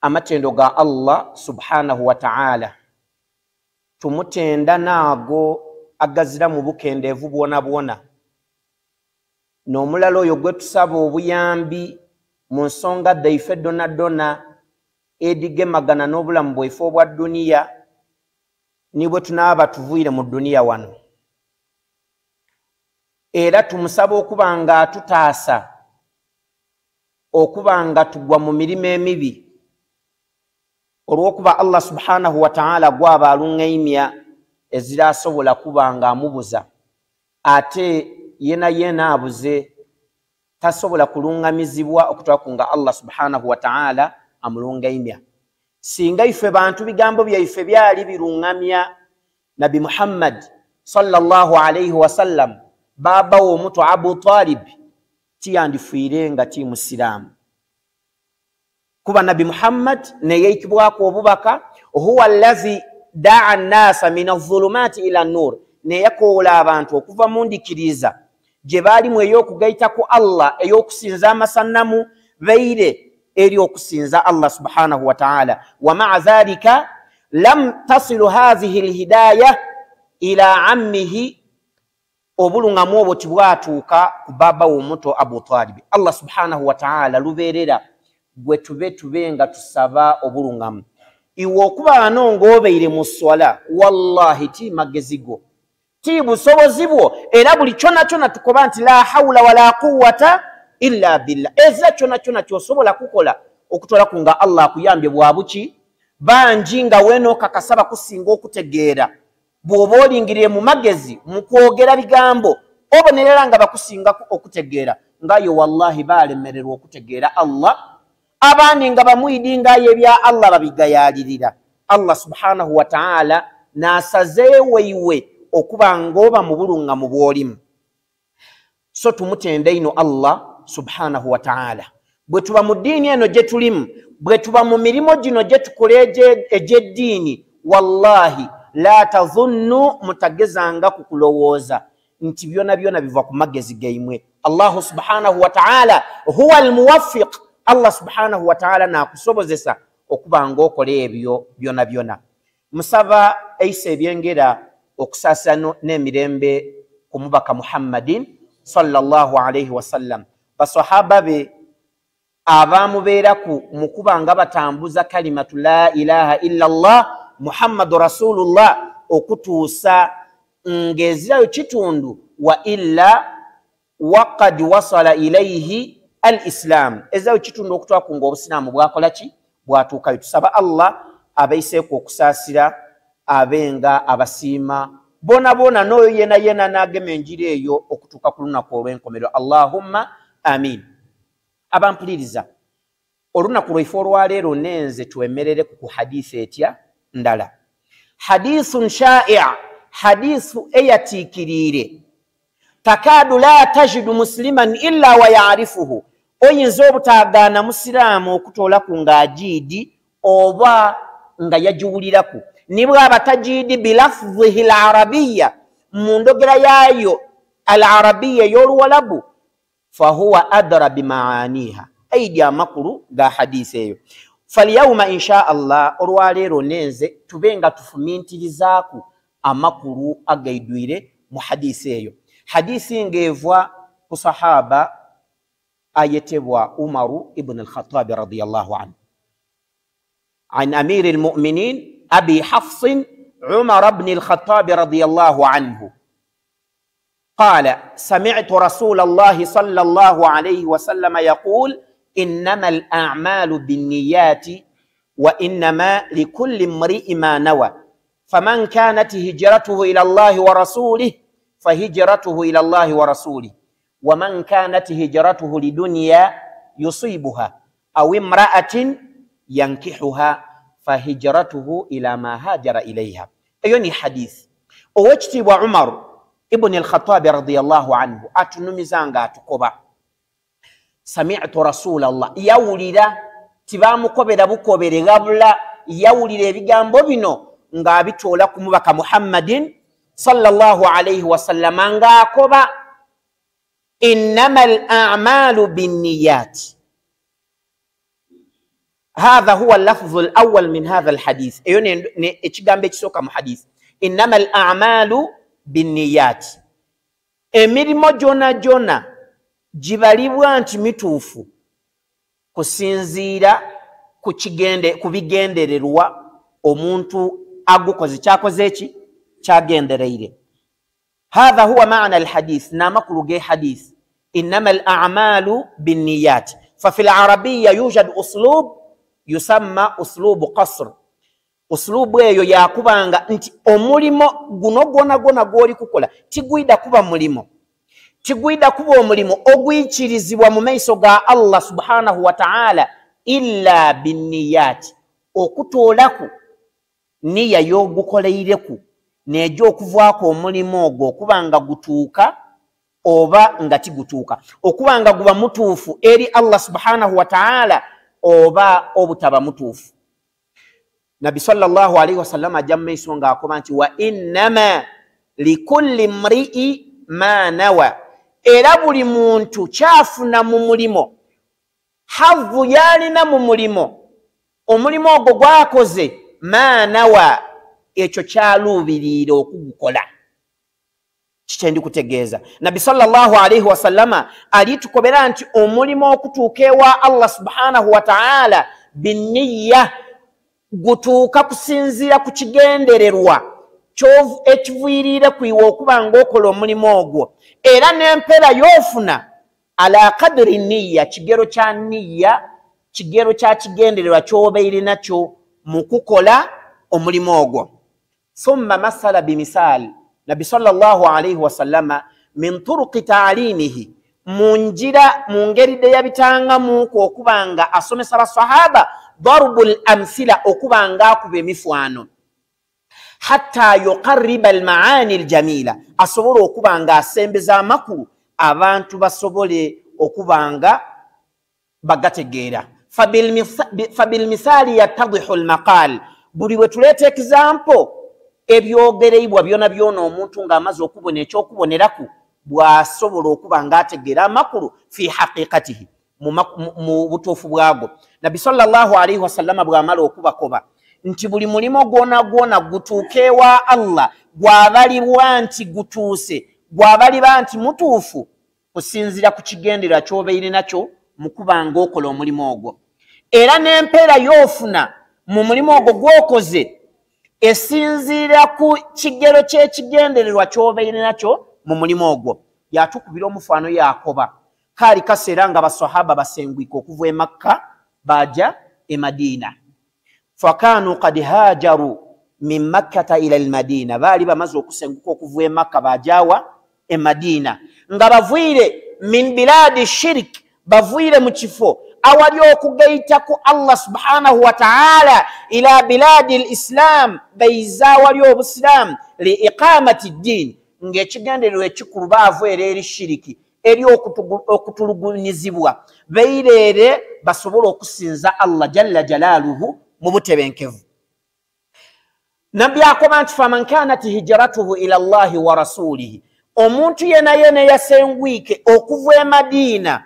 amatendo ga Allah subhanahu wa ta'ala tumutenda naago agazira mu bukendeevu bwona bwona n'omulala oyo gwe tusaba obuyambi mu nsonga dhaife dona dona edigemagana n'obulamu bwaife obwa duniya nibwe tunaaba tuvuire mu duniya wano era tumusaba okuba nga tutaasa okuba nga tugwa mu mirimu emibi olw'okuba Allah subhanahu wa ta'ala gwaba alungaimya ezirasobola kuba nga amubuza ate yena abuze tasobola kulungamizibwa okutoka nga Allah subhanahu wa ta'ala amulungaimya singa ife bantu bigambo byaife byali birungamya Nabi Muhammad sallallahu alayhi wa sallam baba w'omuto Abu Talib tiyandifiire nga ti musiramu kuba Nabi Muhammad neyeikibwako obubaka huwa allazi daa an-nasa min adh-dhulumati ila an-nur neyakola abantu okuva mu ndikiriza gye baalimu ey'okugaita ku Allah ey'okusinza amasanamu beire eri okusinza Allah subhanahu wa ta'ala wa ma'a dhalika lam tasilu hadhihi al-hidayah ila ammihi obulungamu obwo tibwatuuka ku baba w'omuto Abu Talib. Allah subhanahu wa ta'ala lubeerera gwe tube nga tusaba obulungamu iwe okuba ng'obeire mu swala wallahi ti magezi go ti busobozi bwo era buli kyona tukoba nti la hawla wala quwwata illa billah eza kyona kyosobola kukola okutola kunga Allah akuyambye bwabuki bangi nga weno kakasaba kusinga okutegeera bw'oba olingiriye mu magezi mu kwogera bigambo obonerera nga bakusinga okutegeera ngayo wallahi balemererwa okutegeera Allah abandi nga bamuyidinga ebya Allah babigayalirira Allah subhanahu wa ta'ala nasazeewe iwe okuba ng'oba mu bulungamu bw'olimu so tumutende ino Allah subhanahu wa ta'ala bwe tuba mu ddiini eno gye tulimu bwe tuba mu mirimo gino gye tukola egy'eddiini wallahi la tazunnu mutagezanga kukulowooza nti byona biva ku magezi gaimwe Allah subhanahu wa ta'ala huwa al-muwaffiq Allah subhanahu wa ta'ala nakusobozesa okuba ng'okola ebyo byona musaba eise ebyengera okusasa n'emirembe ku mubaka Muhammadin sallallahu alayhi wa sallam basahaba be abamubeeraku mu kuba nga batambuza kalimatu la ilaha illa Allah Muhammadu rasulullah okutuusa ng'ezirayo kitundu wa illa waqad wasala ilayhi al-islam ezirayo kitundu okutwaku ng'obusiraamu bwakola ki bwatuukayo tusaba Allah abaiseeku okusaasira abenga abasiima bona n'oyo yena n'agema enjiri eyo okutuuka ku lunaku olw'enkomerero Allahumma amin. Abampuliriza olunaku lwaife olwaleero nenze twemerere ku hadithi etya ndala hadithun sha'i' hadithu eyatiikiriire takadu la tajidu musliman illa wa ya'rifuhu oyinza obutaagaana musiraamu okutoola ku ng'agiidi oba nga yagiwuliraku nibwaba tajiidi bilafdhihi al-arabiyya mu ndogera yaayo al-arabiyya y'oluwalabu fahuwa adra bimaaniha aidi amakulu ga hadithi eyo falyawma insha Allah olwaleero nenze tubenga tufumintirizaku amakulu agaidwire mu hadithi eyo hadithi ngevwa ku sahaba ayetebwa Umaru ibn al-Khattab radiyallahu anhu عن أمير المؤمنين أبي حفص عمر بن الخطاب رضي الله عنه قال سمعت رسول الله صلى الله عليه وسلم يقول إنما الأعمال بالنيات وإنما لكل امرئ ما نوى فمن كانت هجرته إلى الله ورسوله فهجرته إلى الله ورسوله ومن كانت هجرته لدنيا يصيبها أو امرأة ينكحها فهجرته إلى ما هاجر إليها أيوني حديث ووجتب عمر ابن الخطاب رضي الله عنه أتنمزانغا تقبع سمعت رسول الله يولد تبام كبير أبو كبير قبل يولد بجانبو بنو ngabito laku mubaka Muhammadin sallallahu alayhi wa sallam ngakoba innamal a'malu binniyat هذا هو اللفظ الأول من هذا الحديث ekigambo ekisooka mu hadith إنما الأعمال بالنيات emirimu gyona gyona gibalibwa nti mituufu kusinziira ku bigendererwa omuntu agukoze kyakoze eki kyagendereire. هذا هو معنى الحديث نامكلو جي حديث إنما الأعمال بالنيات. ففي العربية يوجد أسلوب يسمى أسلوب قصر. أسلوب يو ياكوبانغا انت omulimo guno gona goli kukola tigwida kuba mulimo tigwida kuba omulimo ogwikirizibwa mu maiso ga Allah subhanahu wa ta'ala illa binniyat okutoolaku niya yogukoleireku nejo okuvaako omulimo ogwo okubanga gutuuka oba nga tigutuuka okubanga guba mutuufu eri Allah subhanahu wa ta'ala oba obutaba mutuufu. Nabi sallallahu alayhi wasallam ajamma isonga akoba nti wa innama likulli mri'i ma nawa era buli muntu kyafuna mu mulimo havu yalina mu mulimo omulimo ogwo gwakoze ma nawa ekyo kyaluubirira okugukola. Kitendi kutegeeza Nabi sallallahu alayhi wasallama alitukobera nti omulimo okutuuka ewa Allah subhanahu wa ta'ala binniya gutuuka kusinzira ku kigendererwa ekiviirire kuiwa okubanga okola omulimo ogwo era n'empera yofuna ala kadri niya kigero kya niya kigero kya kigendererwa kyobeire nakyo mu kukola omulimo ogwo. Thumma masala bimisal Nabi sallallahu alayhi wasallama min turuqi ta'limihi munjira mungeride yabitangamu okubanga asomesa abasahaba darbul amsila okubanga akube emifwano hatta yuqarriba almaani aljamila asobole okubanga asembeza amakulu abantu basobole okubanga bagategeera. Fabil misali yattadihu almaqal buli we tuleeta example ebyogereibwa byona byona omuntu ng'amaze okubona ekyokuboneraku bw'asobola okuba ng'ategeera amakulu fi haqiqatihi mu butuufu bwago. Nabi sallallahu alayhi wasallama bw'amala okubakoba nti buli mulimo gwona gutuuka ewa Allah gwabalibwa nti gutuuse gwabaliba nti mutuufu kusinzira ku kigendera kyobeire nakyo mu kuba ng'okola omulimo ogwo era n'empeera y'ofuna mu mulimo ogwo gw'okoze esinzira ku kigero ky'ekigendererwa kyobeire nakyo mu mulimo ogwo. Yatukubira omufano yakoba kali kaseera nga basahaba basengwika okuva e Makka baja e Madina. Fakanu qad hajaru min Makkata ila al-Madina baali bamaze okusenguka okuva e Makka bajawa e Madina nga bavuire min biladi shirk bavuire mu kifo awali okugaita ku Allah subhanahu wa ta'ala ila biladi al-Islam baiza wali obuslam li iqamati ad-din ng'ekigendererwa ekikulu bavuira eri shiriki eri okutulugunyizibwa beirere basobola okusinza Allah jalla jalaluhu mu butebenkevu. Nabbi akoba nti faman kanat hijratuhu ila Allah wa rasulihi omuntu yena yasengwike okuva e Madina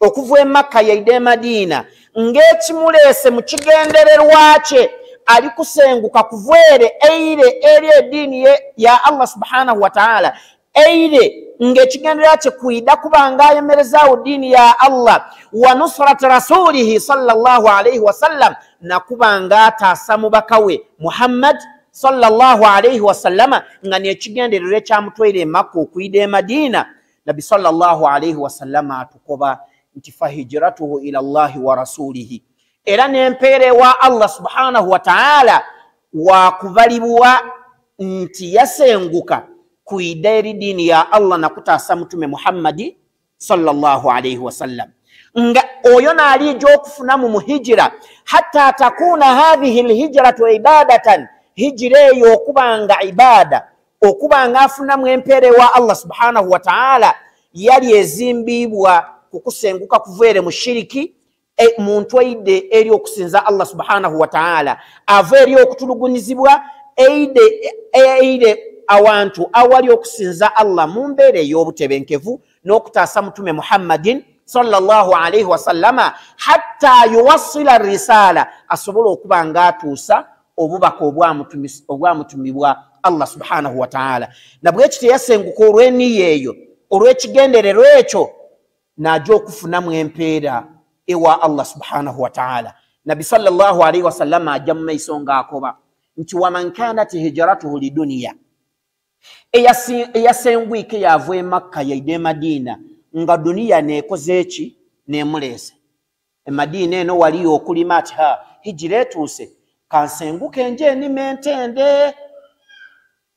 okuva e Makka yaide Madina ng'ekimulese mu kigendererwa kye ali kusenguka kuvere eire eri edini ya Allah subhanahu wa ta'ala eire ng'ekigendererwa kye kuida kubanga ayemerezaawo dini ya Allah wa nusrat rasulihi sallallahu alayhi wasallam na kubanga ataasa mubaka we Muhammad sallallahu alayhi wasallama nga n'ekigendererwa ekyamutwaire e Makka okuida e Madina. Nabi sallallahu alayhi wasallama atukoba nti fahijratuhu ila Allah wa rasulihi era n'empeera ewa Allah subhanahu wa ta'ala wa kubalibwa nti yasenguka kuida eri dini ya Allah na kutaasa mutume Muhammadi sallallahu alayhi wasallam nga oyo naalijo okufuna mu muhijira hatta takuna hadhihi alhijratu ibadatan hijira eyo okubanga ibada okubanga afunamu empeera ewa Allah subhanahu wa ta'ala yali ezimbibwa kukusenguka kuveere mu shiriki muntu aide eri okusinza Allah subhanahu wa ta'ala ava eri okutulugunyizibwa eide awantu awali okusinza Allah mu mbeera ey'obutebenkevu n'okutaasa mutume Muhammadin sallallahu alayhi wa sallama hatta yuwassila risala asobola okuba nga atuusa obubaka obwamutumibwa Allah subhanahu wa ta'ala. Na bwe kiti yasenguka olw'enniya eyo olw'ekigendererwa ekyo n'ajja okufunamu empeera ewa Allah subhanahu wa ta'ala. Nabi sallallahu alayhi wa sallama ajja mu maiso ng'akoba nti waman kanat hijratuhu liduniya eyasengwike yava e Makka yaide Madina nga duniya nekoze eki nemuleese. E Madina eno waliyo okulima ati hijira etuuse kansenguke nje nimentende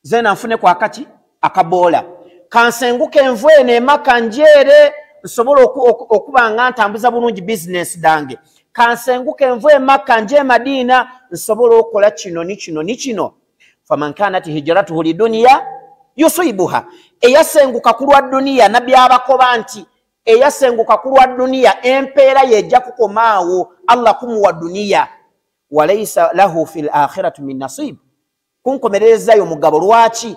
zena nfune kwa kati akabola kansenguke nvwene Makka njere nsobola okuba nga ntambuza bulungi business dange kansenguke nvwe Makka nje Madina nsobola okola kino ni kino. Faman kanat hijratuhu lidunya yusibuha eyasenguka kulwa dunia nabbi abakoba nti eyasenguka kulwa dunia empeera yejja kukomaawo Allah kumuwa dunia walaysa lahu fil akhirati min nasib kunkomerezayo mugabo lwaki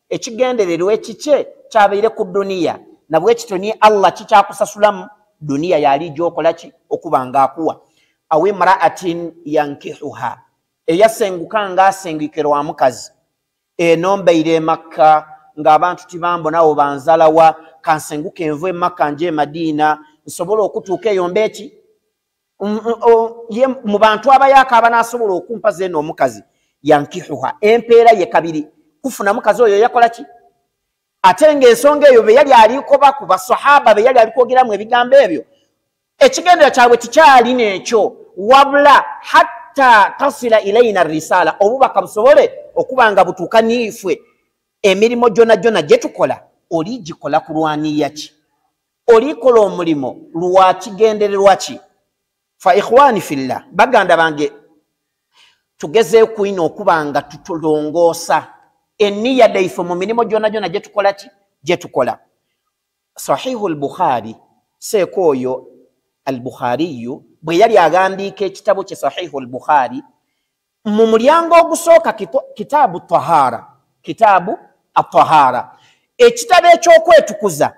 ekigendererwa ekice kyabeire ku dunia na bwe kitoni Allah kikyakusasulamu dunia yali jokola ki okubanga akuwa awe mara'atin yankihuha eyasenguka nga asengikirwa mukazi enombeire Makka ng'abantu tibambo nawo banzalawa kansenguke envwe Makka nje Madina nsobola okutuuka eyo mbeki mu bantu abayaka abanasobola okumpa zeno omukazi yankihuha empeera ye kabiri kufuna mukazi oyo yakola ki ate ng'ensonga eyo be yali alikoba ku basahaba be yali alikogeramu ebigambo ebyo ekigendera kyabwe tikyali n'ekyo wabula hatta tasila ilaina risala obubaka busobole okubanga butuuka niifwe emirimo gyonna gye tukola oligikola kulwaniya ki olikola omulimo lwakigendererwa ki. Fa ikhwani fillah baganda bange tugezeeyo kwina okubanga tutulongoosa enniya daife mu mirimo gyonna gye tukola ki gye tukola. Sahihu al-Bukhari seeko oyo al-Bukhariyu bwe yali agambiika ekitabo kye Sahihu al-Bukhari mu mulyango ogusooka kitaabu tahara kitaabu at-tahara ekitabo ekyokwetukuza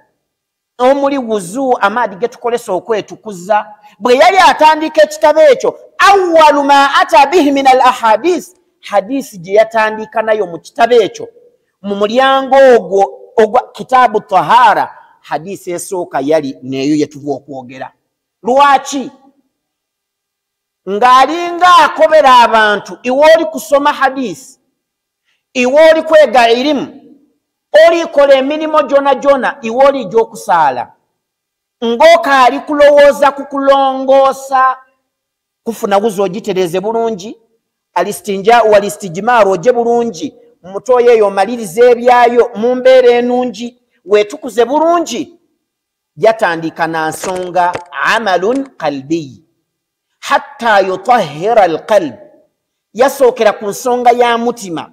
omuli wuzu amaadi getukolesa okwetukuza bwe yali atandika ekitabo ekyo awwalu ma ata bihi min al-ahadith hadisi gye yatandika nayo mu kitabo ekyo mu mulyango ogwo kitaabu tahara hadisi esooka yali neeyo yetuva okwogera. Lwaki? Ng'alinga akobera abantu iwe oli kusoma hadisi iwe oli kwega ilimu olikola emirimu gyonna iwe oli gy'okusaala ng'okaali kulowooza kukulongoosa kufuna wuzi ogitereze bulungi alistinja walistijmaaru ogye bulungi mutoyo eyo omaliriza ebyayo mu mbeera enungi weetukuze bulungi. Yatandika na nsonga amalun qalbi hatta yutahhira alqalb yasookera ku nsonga ya mutima.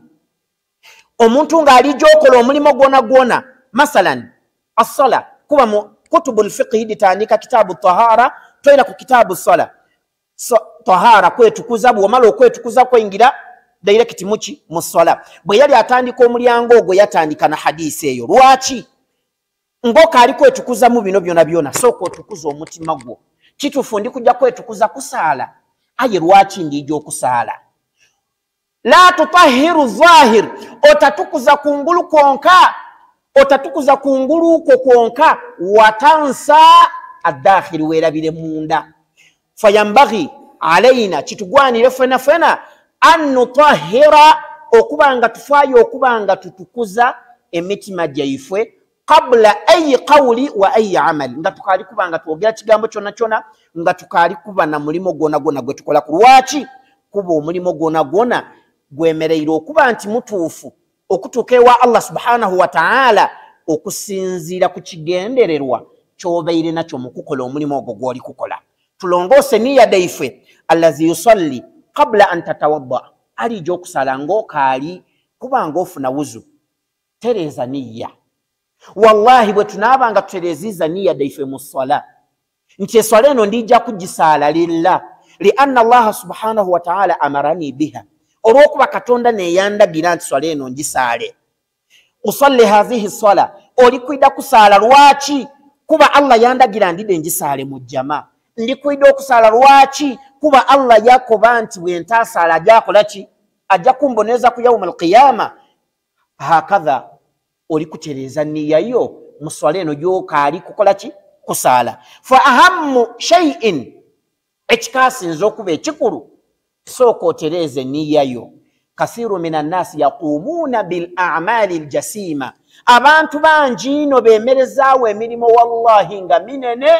Omuntu ng'alijja okola omulimo gwona masalan as-sala kuba mu kutubu al-fiqh ditandika kitaabu tahara toyina ku kitaabu sala tahara kwetukuza bw'omala okwetukuza kwingira direct muki mu sala. Bwe yali atandika omulyango ogwo yatandika na hadisi eyo. Lwaki? Ngoka ali kwetukuza mu bino byonna sooka otukuza omutima gwo. Kituufu ndi kujja kwetukuza kusaala aye lwaki ndiija okusaala? La tutahiru zahir otatukuza kungulu kwonka otatukuza kungulu kwonka watansa adakhiri werabire munda. Fayambaghi alaina kitugwanire fena an nutahira okubanga tufaayo okubanga tutukuza emitima gyaife qabla ayi qawli wa ayi amal nga tukali kubanga twogera kigambo kyonna nga tukali kuba na mulimo gwona gwe tukola. Kulwaki? Kuba omulimo gwona gwemereire okuba nti mutuufu okutuuka ewa Allah subhanahu wa ta'ala okusinziira ku kigendererwa ky'obeire nakyo mu kukola omulimo ogwo gw'oli kukola. Tulongoose niya daife allazi yusalli qabla an tatawadda alijja okusala ng'okaali kubanga ofuna wuzu tereeza niya. Wallahi bwe tunaabanga tutereeziza niya daife mu ssala nti essala eno ndijja kugisaala lillah lianna Allah subhanahu wa ta'ala amarani biha olw'okuba Katonda neyandagira nti swala eno ngisaale. Usalli hadhihi ssala oli kwidda kusaala lwaki? kuba Allah yandagira ndide njisaale mu jama ndikuida okusala lwaki kuba Allah yakoba nti bwentasala ajakola ki ajja kumboneza ku yaumul qiyama hakadha oli kutereza niyya yo muswala eno gyoka ali kukola ki kusala fa ahammu shay'in ekikasinza okuba ekikulu sooka otereze niyya yo kathiru minan nasi yaqumuna bil a'mali al jasima abantu bangi no bemerezaawo emirimu wallahi nga minene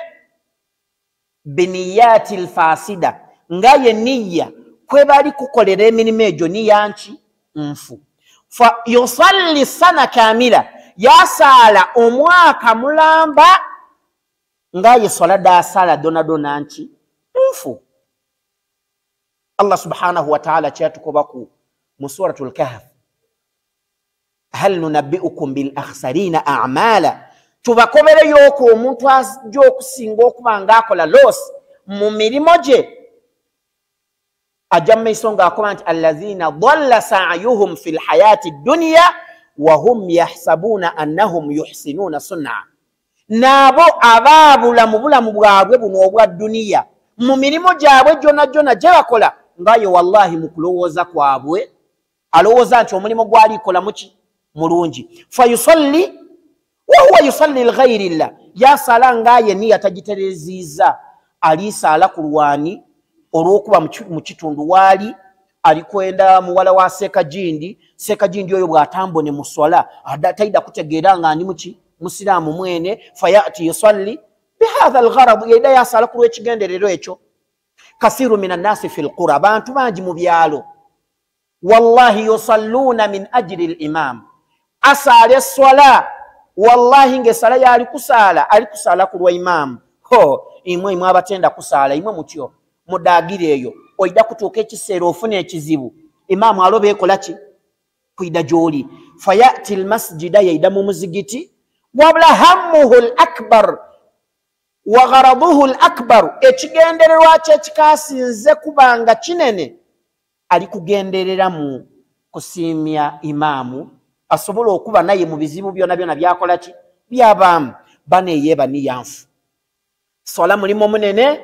biniyati al fasida ngaye niyya kwe bali kukolera emirimu egyo niyya nki nfu fa yusalli sana kamila yasala omwaka mulamba ngaye salada sala dona nki nfu. Allah subhanahu wa ta'ala kyatukobaku mu suratul kahf hal nunabbi'ukum bil akhsarina a'mala tubakobere yoko omuntu ajja okusinga okubanga akola loss mu mirimo gye ajja maiso nga akoba nti allazina dhalla sa'yuhum fil hayati dunya wa hum yahsabuna annahum yuhsinuna sun'a nabo ababula mu bulamu bwabwe buno obwa duniya mu mirimo gyabwe jona gye bakola ngayo wallahi mu kulowooza kwabwe alowooza nti omulimo gwali kola muki mulungi fa yusalli wa huwa yusalli lighairi llah yasala ngaye niya tagitereziza ali sala kulwani olwokuba mu kitundu wali alikwenda muwala wa sekajindi oyo bwatambone mu swala taida kutegeera nga ani muki musiramu mwene fayati yusalli bihadha algharad yaida yasala kulwe kigenderero ekyo. Kathiru minan nasi fil qura bantu bangi mu byalo wallahi yusalluna min ajli al-imam asale swala wallahi ngesala yali kusala kulwa imam imwe abatenda kusala imwe mutyo mudagire eyo oida kutuuka ekiseera ofune ekizibu imam alobe ekola ki kuida joli fayati al-masjida yaida mu muzigiti wabla hammuhu al-akbar wa gharaduhu al-akbar ekigendererwa kye kikasinze kubanga kinene ali kugenderera mu kusimya imamu asobola okuba naye mu bizibu byona byakola ki byabaamu baneyeba niyanfu sola mulimo munene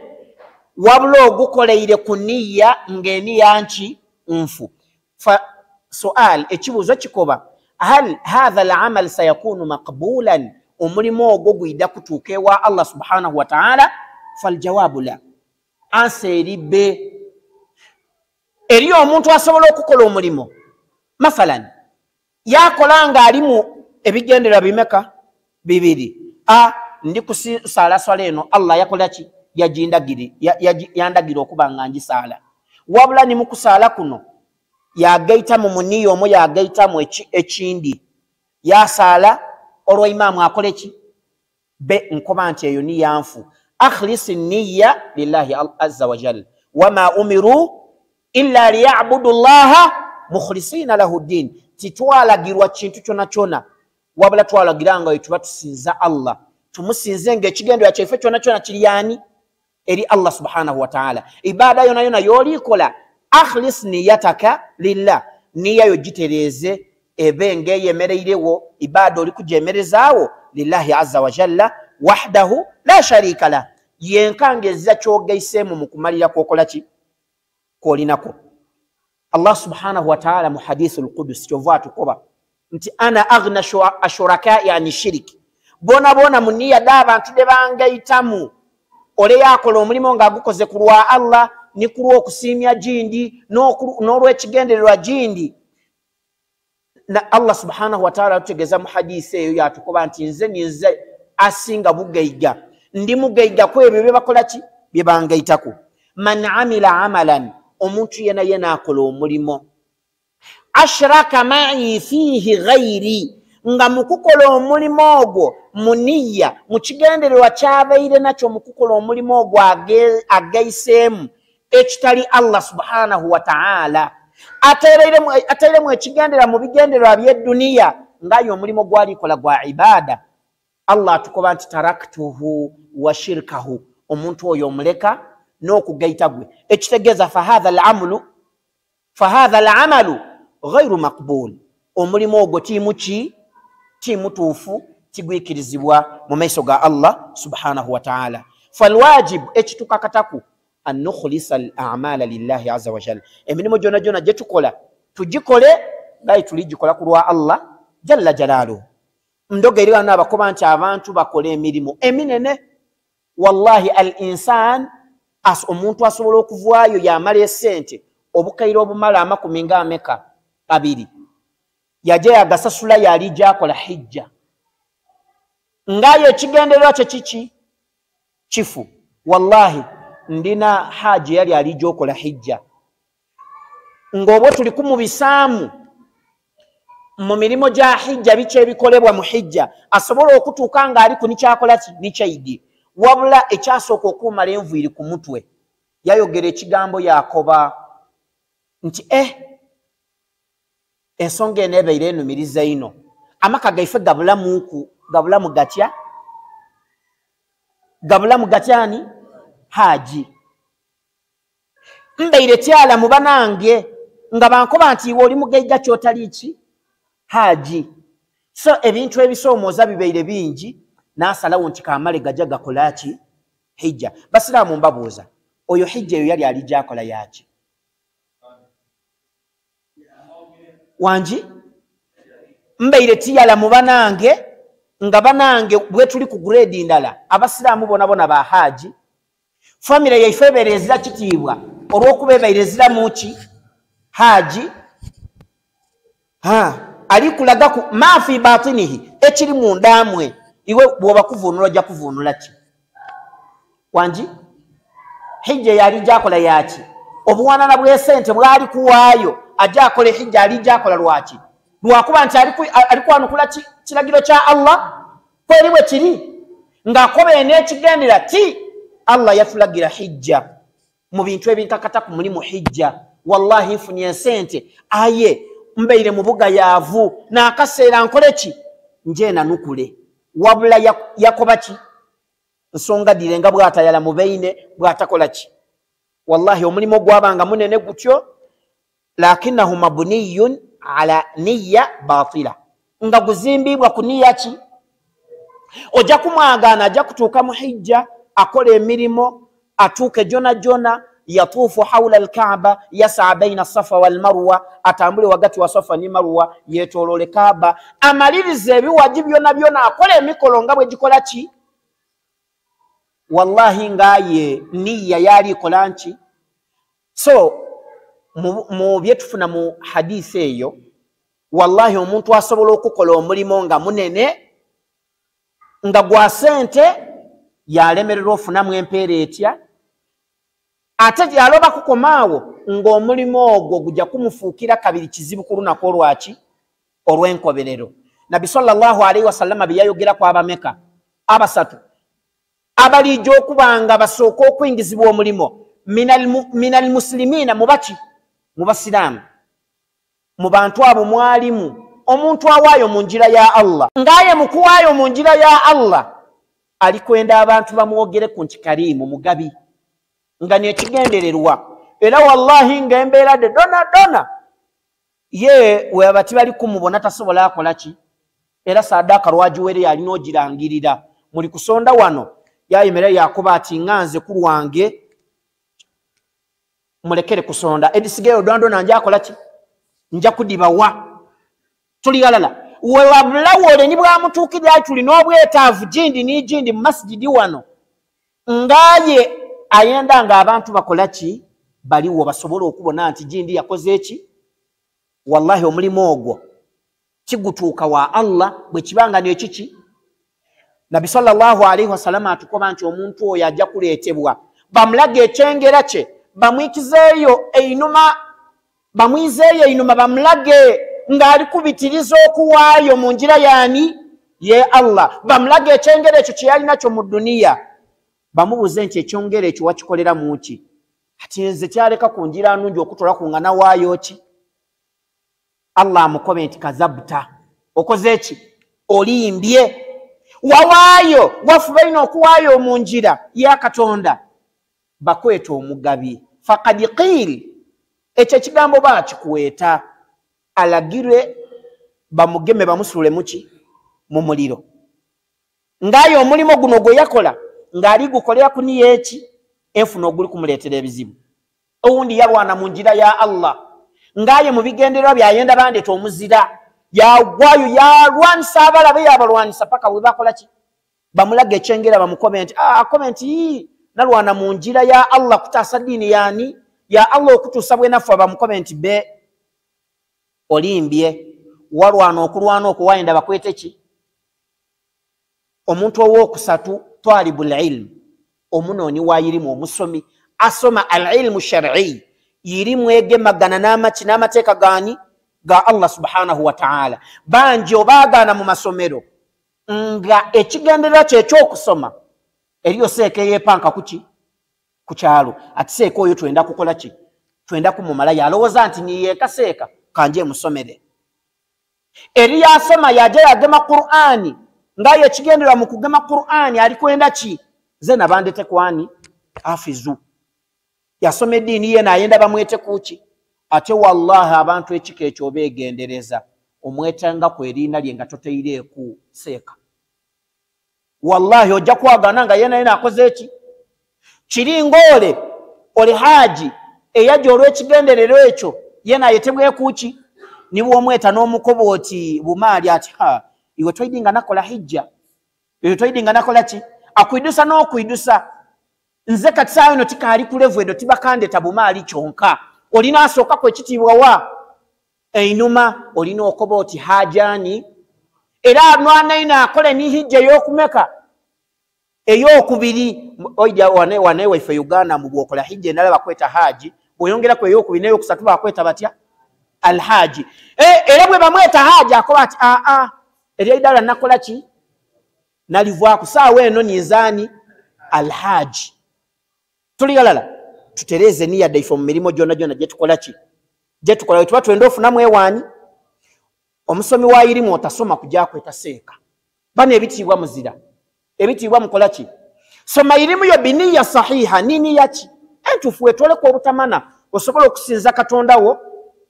wabula ogukoleire ku niyya ng'eniya nki nfu. Fa sual ekibuuzo kikoba hal hadha al-amal sayakunu maqbulan omulimo ogwo gwida kutuuka ewa Allah subhanahu wa ta'ala faljawabu la anseri be eri omuntu asobola okukola omulimo masalan yakola nga alimu ebigendera bimeka bibiri ndi kusala swala eno Allah yakola ki yandagira okuba nga ngisala wabula ni mukusala kuno yagaita mu muniyo omo yagaita mu ekindi yasala olwa imamu akole ki be nkoba nti eyo niyanfu akhlis niyya lillahi azza wa jalla wama umiru illa liya'budu allaha mukhlisina lahu ddin titwalagirwa kintu kyona wabula twalagiranga tuba tusinza Allah tumusinze ng'ekigendera kyaife kyona kiri yani eri Allah subhanahu wa ta'ala ibada yona yolikola akhlis niyyataka lillah niyya yo gitereze ebenge yemereirewo ibada oli kujemerezaawo lillahi azza wa jalla wahdahu la sharika la yenkangeza kyogeisemu mu kumalira kwokola ki kolinako. Allah subhanahu wa ta'ala mu hadithul qudus kyova tukoba nti ana aghna ashuraka yani shiriki bona mu niyya d'abantu de bangaitamu ole yakola omulimo nga agukoze kulwa Allah ni kulwa okusimya jindi n'olwekigendererwa jindi na Allah subhanahu wa ta'ala tutegeza mu hadisi eyo yatukoba nti nze asinga bugaiga ndi mugaiga kwebyo byebakola ki byebangaitako man amila amalan omuntu yena akola omulimo ashraka ma'i fihi ghairi nga mukukola omulimo ogwo muniyya mu kigendererwa kyabaire nakyo mukukola omulimo ogwo agaiseemu ekitali Allah subhanahu wa ta'ala ateiremu ekigendera mu bigendererwa by'edduniya ngayo omulimo gwalikola gwa ibada Allah atukoba nti taraktuhu wa shirkahu omuntu oyo omuleka n'okugaita gwe ekitegeeza fahadha al-amalu ghairu maqbul omulimo ogwo timutuufu tigwikirizibwa mu maiso ga Allah subhanahu wa ta'ala. Falwajib ekitukakataku an nukhlisa al-a'mala lillahi azza wa jalla. Emirimu jona jona gye tukola tugikole ngaye tuligikola ku lwa Allah jalla jalalu. Ndoga eri wano abakoba nti abantu bakole emirimu eminene. Wallahi al-insan omuntu asobola okuvaayo yamala esente obukaire obumala amakumi nga ameka abiri yaje yagasasula yali gyakola hijja ngaye ekigendererwa kye kiki kifu. Wallahi ndina haji yali ali gyokola hijja ng'obwo tuli kumubisaamu mu mirimo gya hijja biki ebikolebwa mu hijja asobola okutuuka ng'ali ku nikyakola ki nikyaidi wabula ekyasooka okumala enviiri ku mutwe yayogera ekigambo yakoba nti ensonga eno ebeire enumiriza ino amaka gaife gabulamu gatyani haji mbeire tyala mu banange nga bankoba nti iwe oli mugaiga kyotali ki haji. So ebintu ebisoomooza bibeire bingi n'asalawo nti kamale gajja gakola ki hijja. Basiraamu mbabuuza oyo hijja eyo yali ali gyakola yaki wangi mbeire tiyala mu banange nga banange bwe tuli ku grade ndala abasiraamu bona ba haji family yaife ebeerezira kitiibwa olw'okuba ebeerezira muki haji ali kulaga ku maafi batinihi ekiri mu ndamwe iwe bwoba kuvuunula ojja kuvuunula ki wangi hijja yali gyakola yaki obuwanana bw'esente bwali kuwaayo ajja akole hijja ali gyakola lwaki lwakuba nti ali kwanukula kiragiro kya Allah kweri bwe kiri ng'akoba n'ekigendera ti Allah yatulagira hijja mu bintu ebinkakataku mulimu hijja. Wallahi nfunye ensente aye mbeire mu bugayaavu n'akaseera nkole ki nje nanukule wabula yakoba ki nsonga direnga bwatayala mu beine bwatakola ki. Wallahi omulimo gwabanga munene gutyo lakinahu mabniyun ala niyya batila nga guzimbibwa ku niyya ki ojja kumwagaana ajja kutuuka mu hijja akola emirimo atuuke jona yatuufu hawla al-Kaaba yas'a baina Safa wal Marwa atambule wagati wa Safa ni Marwa yetoolole Kaaba amalirize ebiwaji byonna akola emikolo nga bwe gikola ki. Wallahi ngaye niyya yali kola nki. So mu byetufuna mu hadisi eyo wallahi omuntu asobola okukola omulimo nga munene nga gwa sente yalemererwa ofunamu empeera etya ate gyaloba kukomaawo ng'omulimo ogwo gujja kumufuukira kabiri kizibu ku lunaku olwaki olw'enkoberero. Nabi sallallahu alaihi wasallama bye yayogerako abameka abasatu abalijja okubanga basooka okwingizibwa omulimo minal muslimiina mubaki mu basiraamu mu bantu abo mwalimu omuntu awaayo mu njira ya Allah ngaaye mu kuwaayo mu njira ya Allah alikwenda abantu bamwogere ku nti karimu mugabi nga nekigendererwa era wallahi ng'embeera de dona ye webati bali kumubona tasobola akola ki era saddaaka lwagiwere yalina ogirangirira muli kusonda wano yayimera yakuba ati nganze ku lwange mulekere kusonda edisigeyo dondona nja akola ki nja kudibawa tuli galala wewabulawole ni bwamutuukirira tulina obwetaavu jindi ni jindi mu masjidi wano ngaye ayenda nga abantu bakola ki baliwo basobola okubona nti jindi yakoze eki. Wallahi omulimu ogwo kigutuuka wa Allah bwe kibanga n'ekiki. Nabi sallallahu alaihi wasallam atukoba nti omuntu oyo ajja kuleetebwa bamulage ekyengera kye bamwikizeeyo einuma bamulage ng'ali kubitiriza okuwaayo mu njira yaani ye Allah bamulage ekyengera ekyo kye yali nakyo mu duniya bamubuze nti ekyongera ekyo wakikolera mu ki ati nze kyaleka ku njira nungi okutola ku ngana waayo ki. Allah amukobe nti kazabta okoze eki olimbye wawaayo wafuba ino okuwaayo mu njira ya Katonda bakweta omugabi faqad qil ekyo ekigambo bakikuweeta alagirwe bamugeme bamusuule muki mu muliro ngaye omulimo guno gwe yakola ng'ali gukolera ku niya eki enfuna oguli kumuleetera ebizibu. Owundi yalwana mu njira ya Allah ngaye mu bigendererwa byayenda bandeeta omuzira yagwayo yalwanisa abalabe yabalwanisa paka bwe bakola ki bamulaga ekyengera bamukomenti komenti nalwana mu njira ya Allah kutaasa ddiini yani ya Allah okutuusa bwenafu bamukomenti be olimbye walwana okulwana okwo wayenda bakwete ki. Omuntu owookusatu talibul ilm omunoonyi wa irimu omusomi asoma al ilmu shar'i irimu egemagana n'amateeka gani ga Allah subhanahu wa ta'ala. Banji obaagana mu masomero nga ekigendererwa kye ekyokusoma eriyo seeka yeepanka kuki ku kyalo ati seeka oyo twenda kukola ki twenda kumumala yalowooza nti niyeeka seeka kanje musomere. Eri yasoma yaja yagema Qur'ani ngaye ekigendererwa mu kugema Qur'ani ali kwenda ki ze nabandete kwani afizu yasoma eddiini ye nayenda bamwete kuki. Ate wallahi abantu ekika ekyo obeegendereza omwetanga ku eriina lye nga toteireeku seeka. Wallahi ojja kwagana nga yena akoze eki kiringa ole haji eyajja olw'ekigenderero ekyo yena ayetebwe kuki niwo omweta n'omukobooti bumaali ati iwe toidinga nakola hijja iwe toidinga nakola ki akuidusa n'okuidusa nze kati saawa eno tikaali ku level edo tibakandeta bumaali kyonka olina asooka ku ekitiibwa wa einuma olina okobooti hajani era anwanaina akole ni hijja ey'okumeka ey'okubiri oija wane waife Uganda mu bwokola hijja endala bakweta haji bweyongeraku ey'okubiri n'ey'okusatu bakweta batya alhaji era bwe bamweta haji akoba ati erya idala nakola ki nalivwaku saawa eno nizaani alhaji. Tuligalala tutereze niya daifa mu mirimo gyonna gye tukola ki gye tukola we tuba twenda ofunamu ewaani. Omusomi wa irimu otasoma kujja kweta seeka bano ebitiibwa muzira ebitiibwa mukola ki soma irimu yo biniya sahiha nini yaki entuufu wetwoleko obutamana osobola okusinza Katonda wo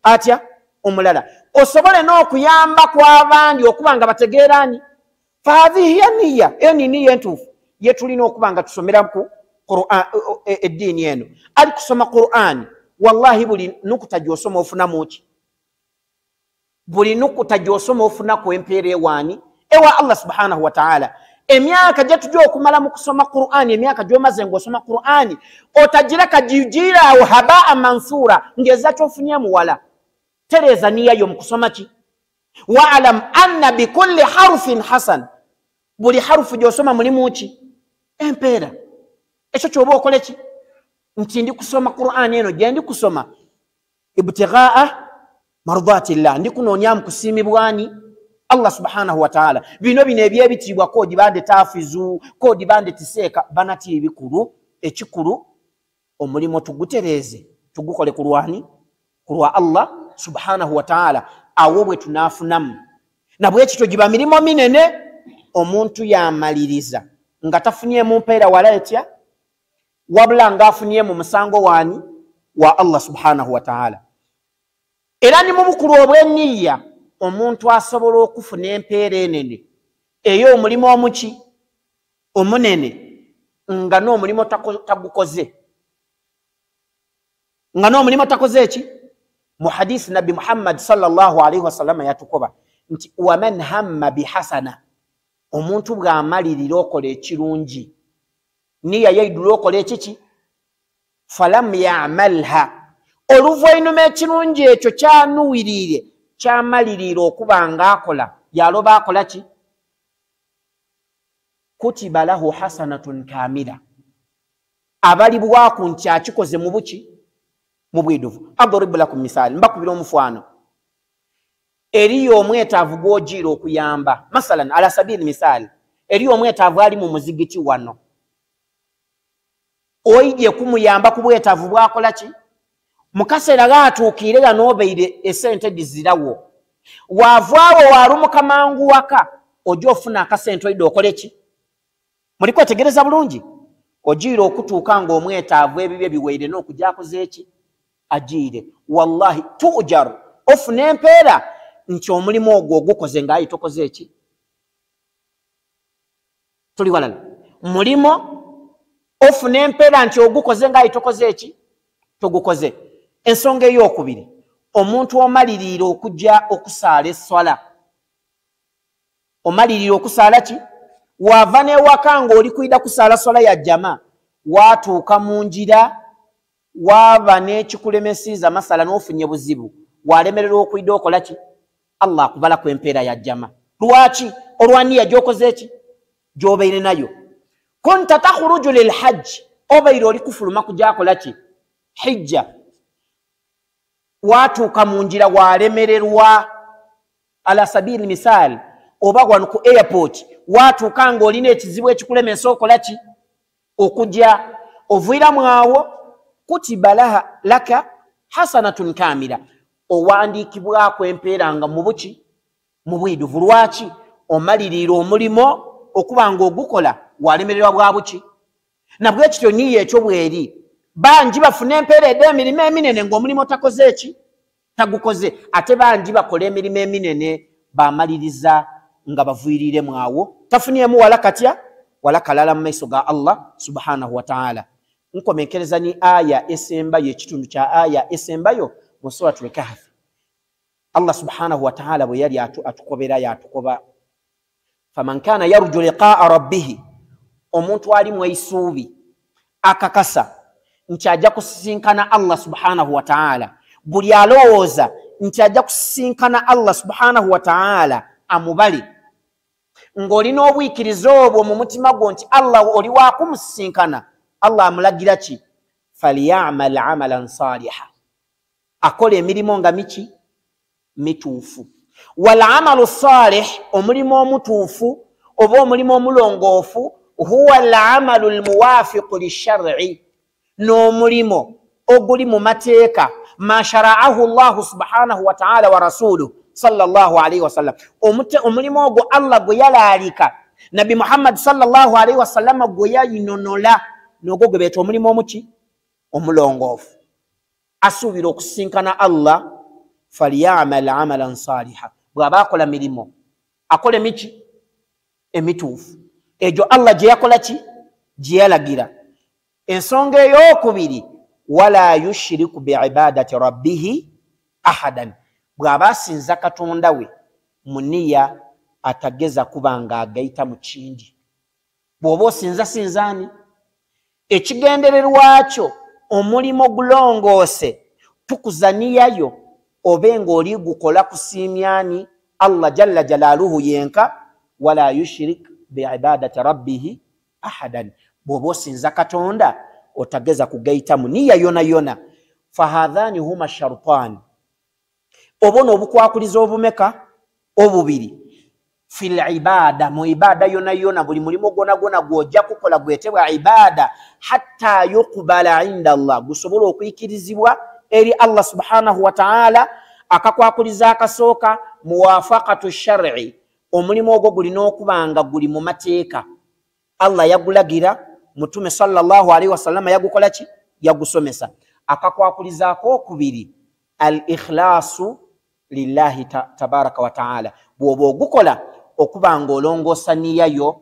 atya omulala osobole n'okuyamba kw'abandi okuba nga bategeerani fahadhihi ya niya eyo niniya entuufu ye tulina okuba nga tusomeraku eddiini eno ali kusoma Qur'ani wallahi buli nukuta gy'osoma ofunamu ki buli nukuta gy'osoma ofunaku empeera ewaani ewa Allah subhanahu wa ta'ala. Emyaka gye tujja okumala mu kusoma Qur'ani emyaka gy'omaze ng'osoma Qur'ani otagireka gijiraawo habaa mansura ng'eza kyofunye muwala. Tereza niya yo mu kusoma ki wa'alam anna bikulli harfin hasan buli harufu gy'osoma mulimu ki empeera. Ekyo kyoba okole ki nti ndi kusoma Qur'ani eno gye ndi kusoma ibtighaa mardatillah ndi kunoonyamu kusiimibwani Allah subhanahu wa ta'ala. Bino ebyebitiibwa kodi bande tafizu kodi bande tiseeka banati ebikulu ekikulu omulimo tugutereze tugukole kulwani kulwa Allah subhanahu wa ta'ala awo bwe tunaafunamu na bwe kityo giba mirimo minene omuntu yamaliriza nga tafunye mu mpeera wala etya wabula nga afunye mu musango wani wa Allah subhanahu wa ta'ala. Era ni mu bukulu obw'enniya omuntu asobola okufuna empeera enene ey'omulimu omuki omunene nga n'omulimu tagukoze nga n'omulimu takoze eki mu hadisi Nabi Muhammad sallallahu alaihi wasallam yatukoba nti waman hamma bihasana omuntu bw'amalirira okola ekirungi niya yaidula okola ekiki falam ya'malha oluvannyuma ekirungi ekyo kyanuwirire kyamalirira okuba nga akola yaloba akola ki kutiba lahu hasanatun kamila abalibwaku nti akikoze mu buki mu bwiduvu. Adribu lakum misali mbakubira omufano eriyo omwetaavu gw'ogiira okuyamba masalan ala sabili misali eriyo omwetaavu ali mu muzigiti wano oyiye kumuyamba ku bwetaavu bwakola ki mu kaseera gaatuukire nga n'obeire esente dizirawo waavaawo walumuka mangu waka ojja ofuna akasente oyidde okole ki muli kwetegereza bulungi ogiire okutuuka ng'omwetaavu ebibye biweire n'okujja akoze eki agiire wallahi tujaru ofuna empeera nti omulimu ogwo ogukoze ng'ayi tokoze eki tuli walala mulimo ofuna empeera nti ogukoze nga itokoze eki togukoze. Ensonga ey'okubiri, omuntu omalirira okujja okusaala esswala. Omalirira okusaala ki? Wava n'ewaka ng'oli kuyida kusaala swala ya jama, watuuka mu njira waba n'ekikulemesiiza masala n'ofunye buzibu, walemererwa okuyida okola ki? Allah akubala ku empeera ya jama. Lwaki? Olwaniya gy'okoze eki? Gy'obeire nayo. Kunta takhruju lil hajj, obeire oli kufuluma kujja akola ki? Hijja. Watuuka mu njira walemererwa, ala sabili misali, oba wano ku airport watuuka ng'olina ekizibu ekikulemesa okola ki? Okujja. Oviiramu awo, kutiba laka hasanatun kamila, owandiikibwako empeera nga mu buki? Mu bwiduvu. Lwaki? Omalirira omulimo okuba ng'ogukola walemererwa bwa buki? Nabwe ekityo niyo ekyo bweri. Bangi bafuna empeera ed'emirimu eminene ng'omulimu takoze eki? Tagukoze. Ate bangi bakola emirimu eminene bamaliriza nga baviiriremu awo, tafuniemu wala katya wala kalala mu maiso ga Allah subhanahu wa ta'ala. Nkomenkereza ni aya esembayo, ekitundu kya aya esembayo mu suratul Kahfi. Allah subhanahu wa ta'ala bwe yali atukobera yatukoba, faman kana yarju liqa'a rabbih, omuntu ali mu isuubi akakasa nti ajja kusisinkana Allah subhanahu wa ta'ala, buli alowooza nti ajja kusisinkana Allah subhanahu wa ta'ala amubali, ng'olina obwikiriza obwo mu mutima gwo nti Allah oli waakumusisinkana, Allah amulagira ki? Falyamal amalan saliha, akola emirimu nga miki? Mituufu. Wal amalu salih, omulimu omutuufu oba omulimu omulongoofu, huwa al amalu al muwafiqu lishar'i, n'omulimu oguli mu mateeka ma shara'ahu Allah subhanahu wa ta'ala wa rasuluhu sallallahu alayhi wa sallam. Omulimu ogwo Allah gwe yalaalika, Nabi Muhammad sallallahu alayhi wa sallam gwe yayinonola, n'ogwo gwe beeta omulimu omuki? Omulongoofu. Asuubira okusinkana Allah, falyamal amalan saliha, bw'aba akola mirimu akole miki? Emituufu. Egyo Allah gye yakola ki? Gye yalagira. Ensonga ey'okubiri, wala yushiriku biibadati rabbihi ahadan, bw'aba asinza Katonda we mu nniya atageza kuba nga agayita mu kindi. Bw'oba osinza sinzaani, ekigendererwa kyo omulimu gulongoose, tukuza nniyayo, obe ng'oli gukola kusiimyani Allah jalla jalaaluhu yenka. Wala yushrik biibadati rabbihi ahadan, bw'oba osinza Katonda otageza kugayita mu nniya yona yona. Fahadhani huma sharutani, obona obukwakuliza obumeka? Obubiri. Fil ibada, mu ibada yona yona, buli mulimo gona gona gw'ojja kukola gwetebwa ibada, hatta yuqbala inda Allah, gusobola okuyikirizibwa eri Allah subhanahu wa ta'ala. Akakwakuliza akasooka, muwafaqatu shar'i, omulimu ogwo gulina okuba nga guli mu mateeka. Allah yagulagira, Mutume sallallahu alayhi wa sallam yagukola ki? Yagusomesa. Akakwakuliza ak'okubiri, al ikhlasu lillahi tabaraka wa ta'ala, bw'oba ogukola okuba ng'olongoosa nniyayo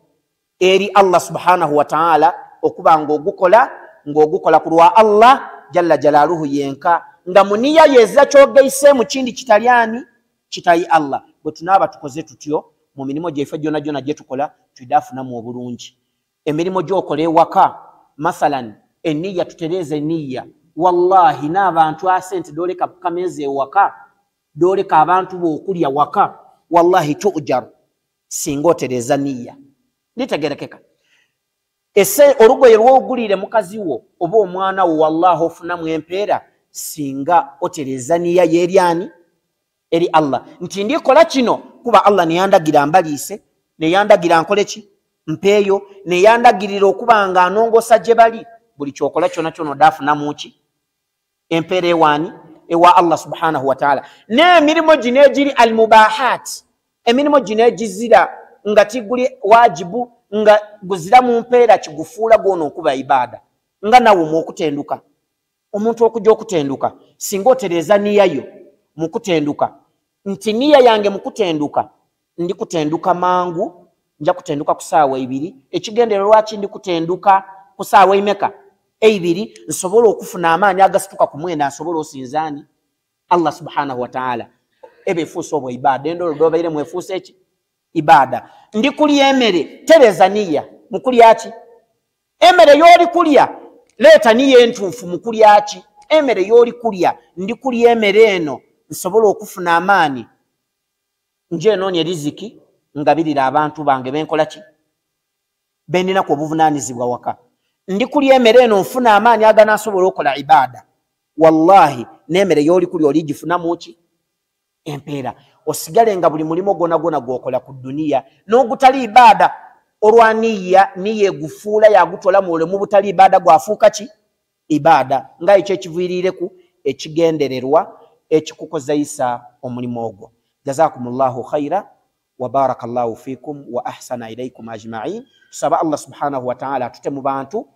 eri Allah subhanahu wa ta'ala, okuba ng'ogukola ku lwa Allah jalla jalaaluhu yenka, nga mu nniya yezira kyogeyise mu kindi kitalyani? Kitali Allah. Bwe tunaaba tukoze tutyo mu mirimu gyeffe gyonna gyonna gye tukola, tudaafunamu obulungi. Emirimu gy'okola ewaka, masalan enniya, tutereeza enniya, wallahi n'abantu asente dooleka kukameeza ewaka, dooleka abantu b'okulya waka, wallahi tujaru singa otereeza nniya. Litegerekeka. Ese olugoye lw'ogulire mukazi wo oba omwana wo, wallahi ofunamu empeera singa otereeza nniya y'eryani? Eri Allah. Nti ndikola kino kuba Allah neyandagira mbaliise, neyandagira nkole ki? Mpeeyo, neyandagirira okuba nga anongosa gye bali. Buli kyokola kyona kyona odaafunamu ki? Empeera ewaani? Ewa Allah subhanahu wa ta'ala. N'emirimu gino egiri al mubahat, emirimu gino egizira nga tiguli wajibu, nga guzira mu mpeera, kigufuula gwona okuba ibada. Nga nawe okutenduka, omuntu okujja okutenduka, singa otereeza nniyayo mu kutenduka, nti nniya yange mu kutenduka, ndi kutenduka mangu nja kutenduka ku ssaawa 2 ekigendererwa lwaki ndi kutenduka ku ssaawa imeka 2 nsobola okufuna amaanyi agasituka ku mwenda nsobola osinzaani Allah subhanahu wa ta'ala ebe efuusa obwo ibada endolo dobaire mwefuusa eki ibada ndi kulya emmere tereza niyya mu kulya ki emmere y'oli kulya leeta niyya entuufu mu kulya ki emmere y'oli kulya ndi kulya emmere eno nsobola okufuna amaanyi nje noonya riziki ngabirira abantu bange benkola ki beninaku obuvunaanyizibwa waka ndi kulya emmere eno nfuna amaanyi aganaasobola okola ibada wallahi n'emmere y'oli kulya oligifunamu ki empeera osigale nga buli mulimo gwona gwokola ku duniya n'ogutali ibada olwa niyya egufuula yagutola mu bulemu butali ibada gwafuuka ki ibada nga ekyo ekiviirireku ekigendererwa ekikukozesa omulimu ogwo jazakumullahu khaira wa barakallahu fikum wa ahsana ilaykum ajma'in tusaba Allah subhanahu wa ta'ala atute mu bantu